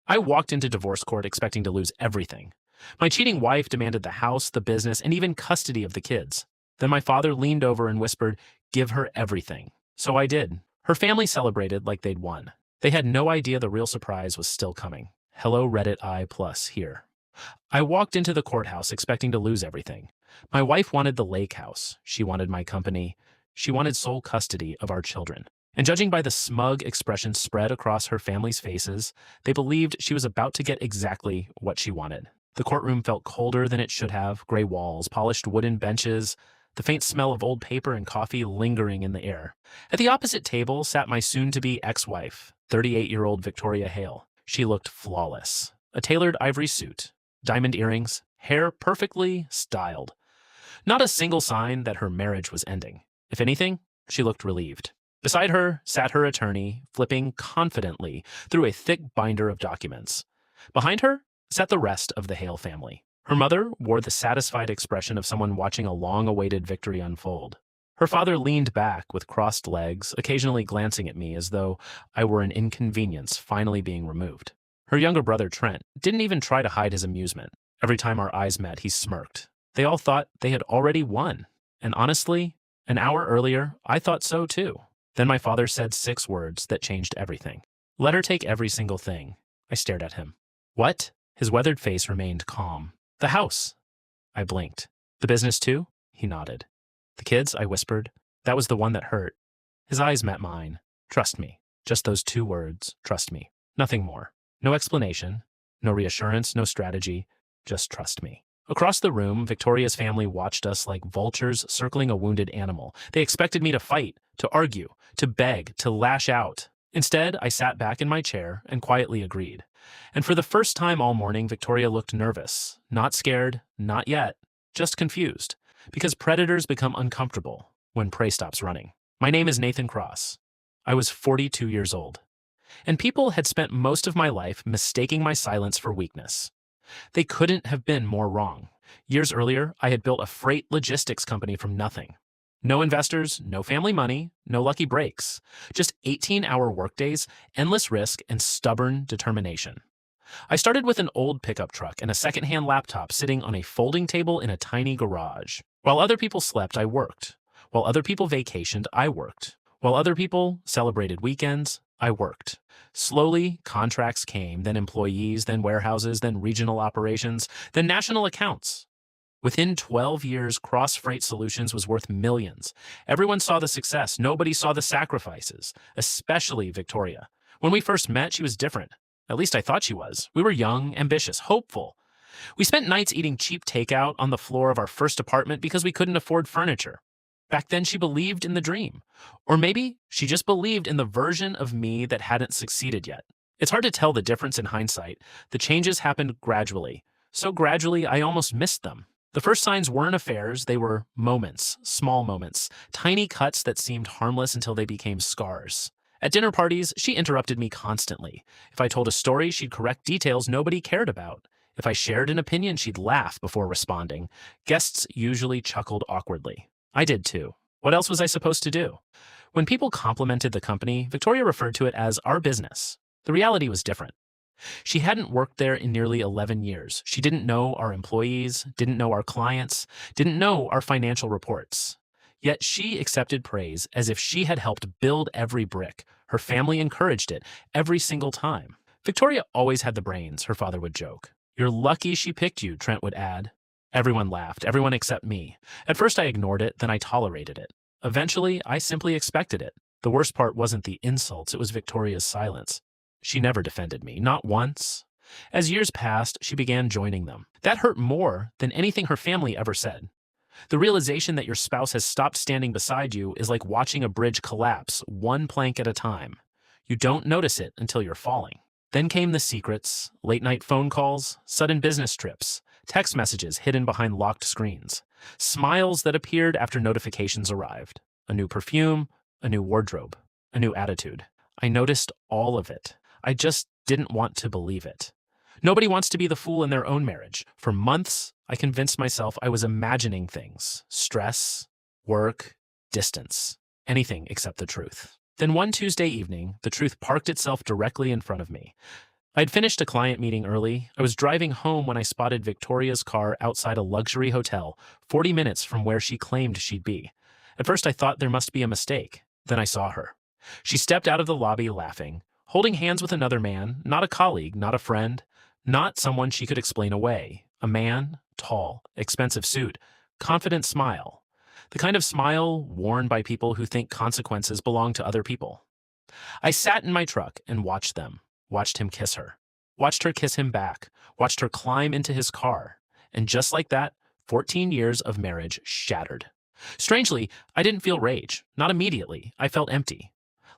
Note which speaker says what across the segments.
Speaker 1: I walked into divorce court expecting to lose everything. My cheating wife demanded the house, the business, and even custody of the kids. Then my father leaned over and whispered, "Give her everything." So I did. Her family celebrated like they'd won. They had no idea the real surprise was still coming. Hello Reddit I plus here. I walked into the courthouse expecting to lose everything. My wife wanted the lake house. She wanted my company. She wanted sole custody of our children. And judging by the smug expression spread across her family's faces, they believed she was about to get exactly what she wanted. The courtroom felt colder than it should have, gray walls, polished wooden benches, the faint smell of old paper and coffee lingering in the air. At the opposite table sat my soon-to-be ex-wife, 38-year-old Victoria Hale. She looked flawless. A tailored ivory suit, diamond earrings, hair perfectly styled. Not a single sign that her marriage was ending. If anything, she looked relieved. Beside her sat her attorney, flipping confidently through a thick binder of documents. Behind her sat the rest of the Hale family. Her mother wore the satisfied expression of someone watching a long-awaited victory unfold. Her father leaned back with crossed legs, occasionally glancing at me as though I were an inconvenience finally being removed. Her younger brother, Trent, didn't even try to hide his amusement. Every time our eyes met, he smirked. They all thought they had already won. And honestly, an hour earlier, I thought so too. Then my father said 6 words that changed everything. "Let her take every single thing." I stared at him. "What?" His weathered face remained calm. "The house." I blinked. "The business too?" He nodded. "The kids?" I whispered. That was the one that hurt. His eyes met mine. "Trust me." Just those 2 words, "trust me." Nothing more. No explanation, no reassurance, no strategy. Just trust me. Across the room, Victoria's family watched us like vultures circling a wounded animal. They expected me to fight, to argue, to beg, to lash out. Instead, I sat back in my chair and quietly agreed. And for the first time all morning, Victoria looked nervous. Not scared, not yet, just confused. Because predators become uncomfortable when prey stops running. My name is Nathan Cross. I was 42 years old. And people had spent most of my life mistaking my silence for weakness. They couldn't have been more wrong. Years earlier, I had built a freight logistics company from nothing. No investors, no family money, no lucky breaks. Just 18-hour workdays, endless risk, and stubborn determination. I started with an old pickup truck and a secondhand laptop sitting on a folding table in a tiny garage. While other people slept, I worked. While other people vacationed, I worked. While other people celebrated weekends, I worked. Slowly, contracts came, then employees, then warehouses, then regional operations, then national accounts. Within 12 years, Cross Freight Solutions was worth millions. Everyone saw the success. Nobody saw the sacrifices, especially Victoria. When we first met, she was different. At least I thought she was. We were young, ambitious, hopeful. We spent nights eating cheap takeout on the floor of our first apartment because we couldn't afford furniture. Back then, she believed in the dream. Or maybe she just believed in the version of me that hadn't succeeded yet. It's hard to tell the difference in hindsight. The changes happened gradually. So gradually, I almost missed them. The first signs weren't affairs, they were moments, small moments, tiny cuts that seemed harmless until they became scars. At dinner parties, she interrupted me constantly. If I told a story, she'd correct details nobody cared about. If I shared an opinion, she'd laugh before responding. Guests usually chuckled awkwardly. I did too. What else was I supposed to do? When people complimented the company, Victoria referred to it as our business. The reality was different. She hadn't worked there in nearly 11 years. She didn't know our employees, didn't know our clients, didn't know our financial reports. Yet she accepted praise as if she had helped build every brick. Her family encouraged it every single time. Victoria always had the brains, her father would joke. "You're lucky she picked you," Trent would add. Everyone laughed, everyone except me. At first I ignored it, then I tolerated it. Eventually, I simply expected it. The worst part wasn't the insults, it was Victoria's silence. She never defended me, not once. As years passed, she began joining them. That hurt more than anything her family ever said. The realization that your spouse has stopped standing beside you is like watching a bridge collapse, one plank at a time. You don't notice it until you're falling. Then came the secrets, late-night phone calls, sudden business trips, text messages hidden behind locked screens, smiles that appeared after notifications arrived, a new perfume, a new wardrobe, a new attitude. I noticed all of it. I just didn't want to believe it. Nobody wants to be the fool in their own marriage. For months, I convinced myself I was imagining things. Stress, work, distance. Anything except the truth. Then one Tuesday evening, the truth parked itself directly in front of me. I had finished a client meeting early. I was driving home when I spotted Victoria's car outside a luxury hotel, 40 minutes from where she claimed she'd be. At first, I thought there must be a mistake. Then I saw her. She stepped out of the lobby laughing, holding hands with another man, not a colleague, not a friend, not someone she could explain away. A man, tall, expensive suit, confident smile. The kind of smile worn by people who think consequences belong to other people. I sat in my truck and watched them, watched him kiss her, watched her kiss him back, watched her climb into his car. And just like that, 14 years of marriage shattered. Strangely, I didn't feel rage. Not immediately. I felt empty.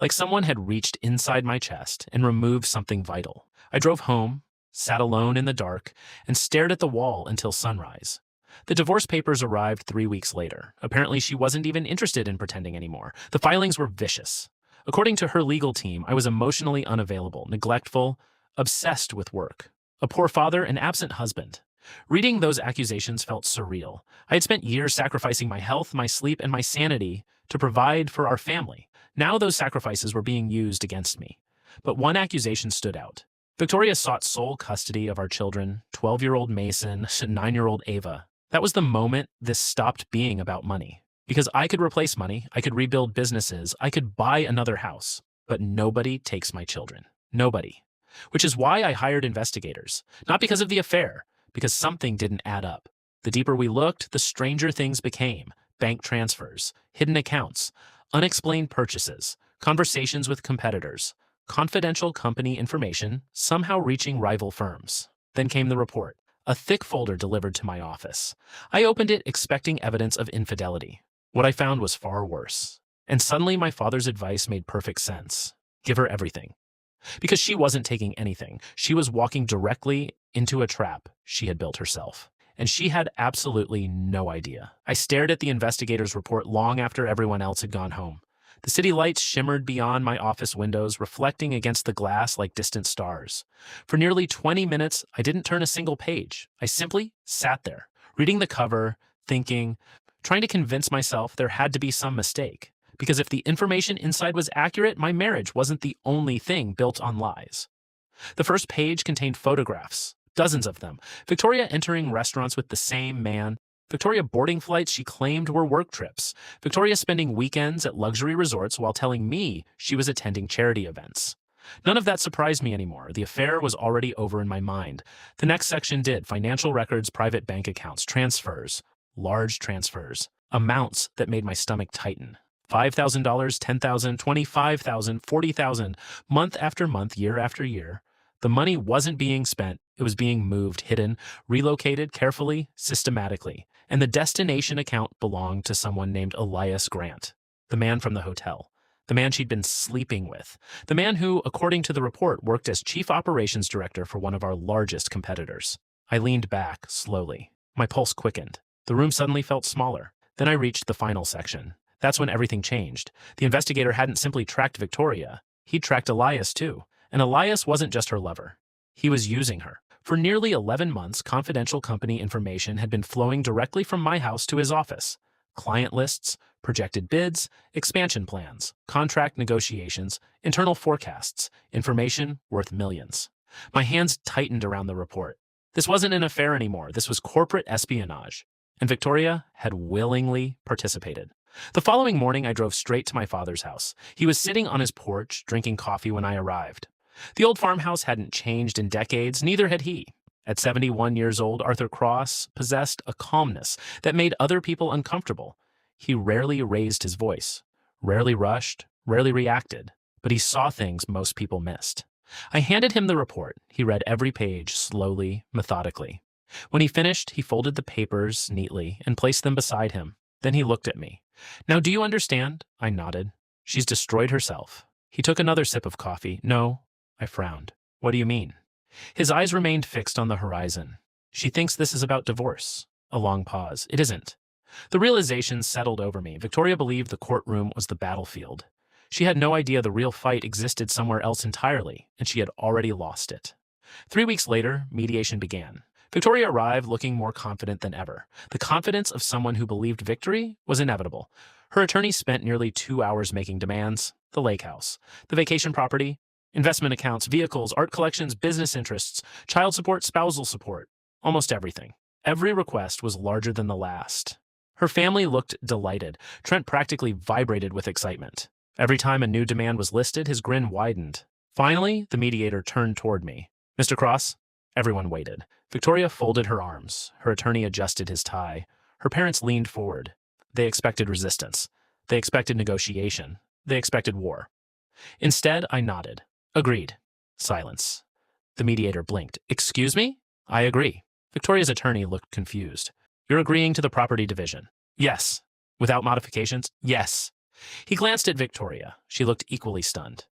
Speaker 1: Like someone had reached inside my chest and removed something vital. I drove home, sat alone in the dark, and stared at the wall until sunrise. The divorce papers arrived 3 weeks later. Apparently, she wasn't even interested in pretending anymore. The filings were vicious. According to her legal team, I was emotionally unavailable, neglectful, obsessed with work, a poor father, and absent husband. Reading those accusations felt surreal. I had spent years sacrificing my health, my sleep, and my sanity to provide for our family. Now those sacrifices were being used against me. But one accusation stood out. Victoria sought sole custody of our children, 12-year-old Mason, 9-year-old Ava. That was the moment this stopped being about money. Because I could replace money, I could rebuild businesses, I could buy another house. But nobody takes my children. Nobody. Which is why I hired investigators. Not because of the affair, because something didn't add up. The deeper we looked, the stranger things became. Bank transfers, hidden accounts, unexplained purchases, conversations with competitors, confidential company information somehow reaching rival firms. Then came the report, a thick folder delivered to my office. I opened it expecting evidence of infidelity. What I found was far worse. And suddenly my father's advice made perfect sense. Give her everything. Because she wasn't taking anything. She was walking directly into a trap she had built herself. And she had absolutely no idea. I stared at the investigator's report long after everyone else had gone home. The city lights shimmered beyond my office windows, reflecting against the glass like distant stars. For nearly 20 minutes, I didn't turn a single page. I simply sat there, reading the cover, thinking, trying to convince myself there had to be some mistake. Because if the information inside was accurate, my marriage wasn't the only thing built on lies. The first page contained photographs, dozens of them. Victoria entering restaurants with the same man. Victoria boarding flights she claimed were work trips. Victoria spending weekends at luxury resorts while telling me she was attending charity events. None of that surprised me anymore. The affair was already over in my mind. The next section did: financial records, private bank accounts, transfers, large transfers, amounts that made my stomach tighten. $5,000, $10,000, $25,000, $40,000, month after month, year after year. The money wasn't being spent, it was being moved, hidden, relocated carefully, systematically. And the destination account belonged to someone named Elias Grant, the man from the hotel, the man she'd been sleeping with, the man who, according to the report, worked as chief operations director for one of our largest competitors. I leaned back, slowly. My pulse quickened. The room suddenly felt smaller. Then I reached the final section. That's when everything changed. The investigator hadn't simply tracked Victoria. He'd tracked Elias, too. And Elias wasn't just her lover. He was using her. For nearly 11 months, confidential company information had been flowing directly from my house to his office. Client lists, projected bids, expansion plans, contract negotiations, internal forecasts, information worth millions. My hands tightened around the report. This wasn't an affair anymore. This was corporate espionage. And Victoria had willingly participated. The following morning, I drove straight to my father's house. He was sitting on his porch, drinking coffee when I arrived. The old farmhouse hadn't changed in decades, neither had he. At 71 years old, Arthur Cross possessed a calmness that made other people uncomfortable. He rarely raised his voice, rarely rushed, rarely reacted, but he saw things most people missed. I handed him the report. He read every page slowly, methodically. When he finished, he folded the papers neatly and placed them beside him. Then he looked at me. "Now, do you understand?" I nodded. "She's destroyed herself." He took another sip of coffee. "No." I frowned. "What do you mean?" His eyes remained fixed on the horizon. "She thinks this is about divorce." A long pause. "It isn't." The realization settled over me. Victoria believed the courtroom was the battlefield. She had no idea the real fight existed somewhere else entirely, and she had already lost it. 3 weeks later, mediation began. Victoria arrived looking more confident than ever. The confidence of someone who believed victory was inevitable. Her attorney spent nearly 2 hours making demands: the lake house, the vacation property, Investment accounts, vehicles, art collections, business interests, child support, spousal support. Almost everything. Every request was larger than the last. Her family looked delighted. Trent practically vibrated with excitement. Every time a new demand was listed, his grin widened. Finally, the mediator turned toward me. Mr. Cross? Everyone waited. Victoria folded her arms. Her attorney adjusted his tie. Her parents leaned forward. They expected resistance. They expected negotiation. They expected war. Instead, I nodded. Agreed. Silence. The mediator blinked. Excuse me? I agree. Victoria's attorney looked confused. You're agreeing to the property division? Yes. Without modifications? Yes. He glanced at Victoria. She looked equally stunned.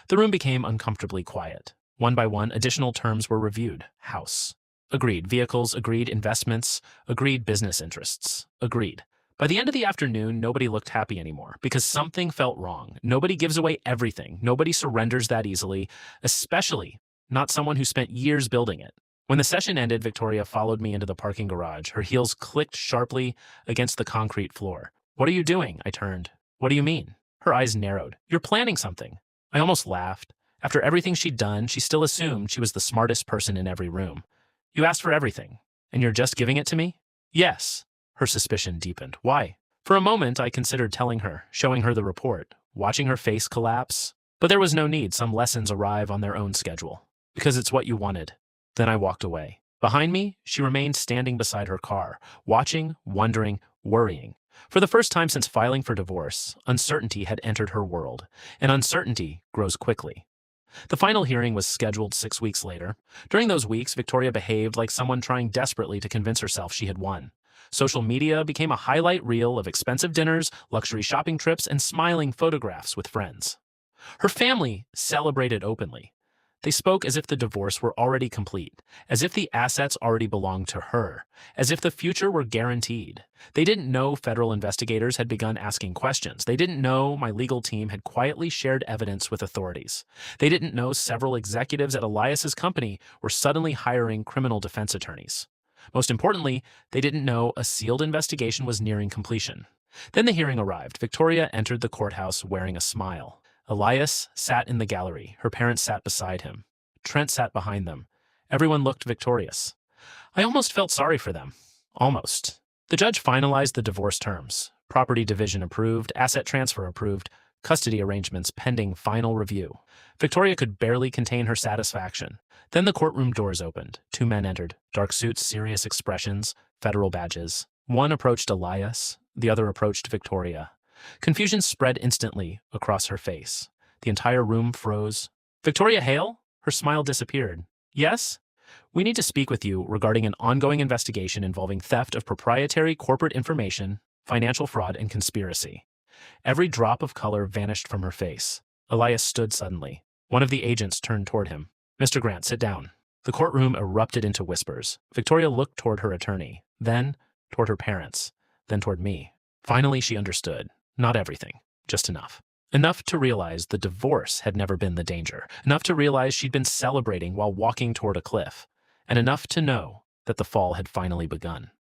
Speaker 1: The room became uncomfortably quiet. One by one, additional terms were reviewed. House. Agreed. Vehicles. Agreed. Investments. Agreed. Business interests. Agreed. By the end of the afternoon, nobody looked happy anymore because something felt wrong. Nobody gives away everything. Nobody surrenders that easily, especially not someone who spent years building it. When the session ended, Victoria followed me into the parking garage. Her heels clicked sharply against the concrete floor. What are you doing? I turned. What do you mean? Her eyes narrowed. You're planning something. I almost laughed. After everything she'd done, she still assumed she was the smartest person in every room. You asked for everything, and you're just giving it to me? Yes. Her suspicion deepened. Why? For a moment, I considered telling her, showing her the report, watching her face collapse. But there was no need. Some lessons arrive on their own schedule. Because it's what you wanted. Then I walked away. Behind me, she remained standing beside her car, watching, wondering, worrying. For the first time since filing for divorce, uncertainty had entered her world, and uncertainty grows quickly. The final hearing was scheduled 6 weeks later. During those weeks, Victoria behaved like someone trying desperately to convince herself she had won. Social media became a highlight reel of expensive dinners, luxury shopping trips, and smiling photographs with friends. Her family celebrated openly. They spoke as if the divorce were already complete, as if the assets already belonged to her, as if the future were guaranteed. They didn't know federal investigators had begun asking questions. They didn't know my legal team had quietly shared evidence with authorities. They didn't know several executives at Elias's company were suddenly hiring criminal defense attorneys. Most importantly, they didn't know a sealed investigation was nearing completion. Then the hearing arrived. Victoria entered the courthouse wearing a smile. Elias sat in the gallery. Her parents sat beside him. Trent sat behind them. Everyone looked victorious. I almost felt sorry for them. Almost. The judge finalized the divorce terms. Property division approved, asset transfer approved, custody arrangements pending final review. Victoria could barely contain her satisfaction. Then the courtroom doors opened. 2 men entered. Dark suits, serious expressions, federal badges. One approached Elias. The other approached Victoria. Confusion spread instantly across her face. The entire room froze. Victoria Hale? Her smile disappeared. Yes? We need to speak with you regarding an ongoing investigation involving theft of proprietary corporate information, financial fraud, and conspiracy. Every drop of color vanished from her face. Elias stood suddenly. One of the agents turned toward him. Mr. Grant, sit down. The courtroom erupted into whispers. Victoria looked toward her attorney, then toward her parents, then toward me. Finally, she understood. Not everything, just enough. Enough to realize the divorce had never been the danger. Enough to realize she'd been celebrating while walking toward a cliff. And enough to know that the fall had finally begun.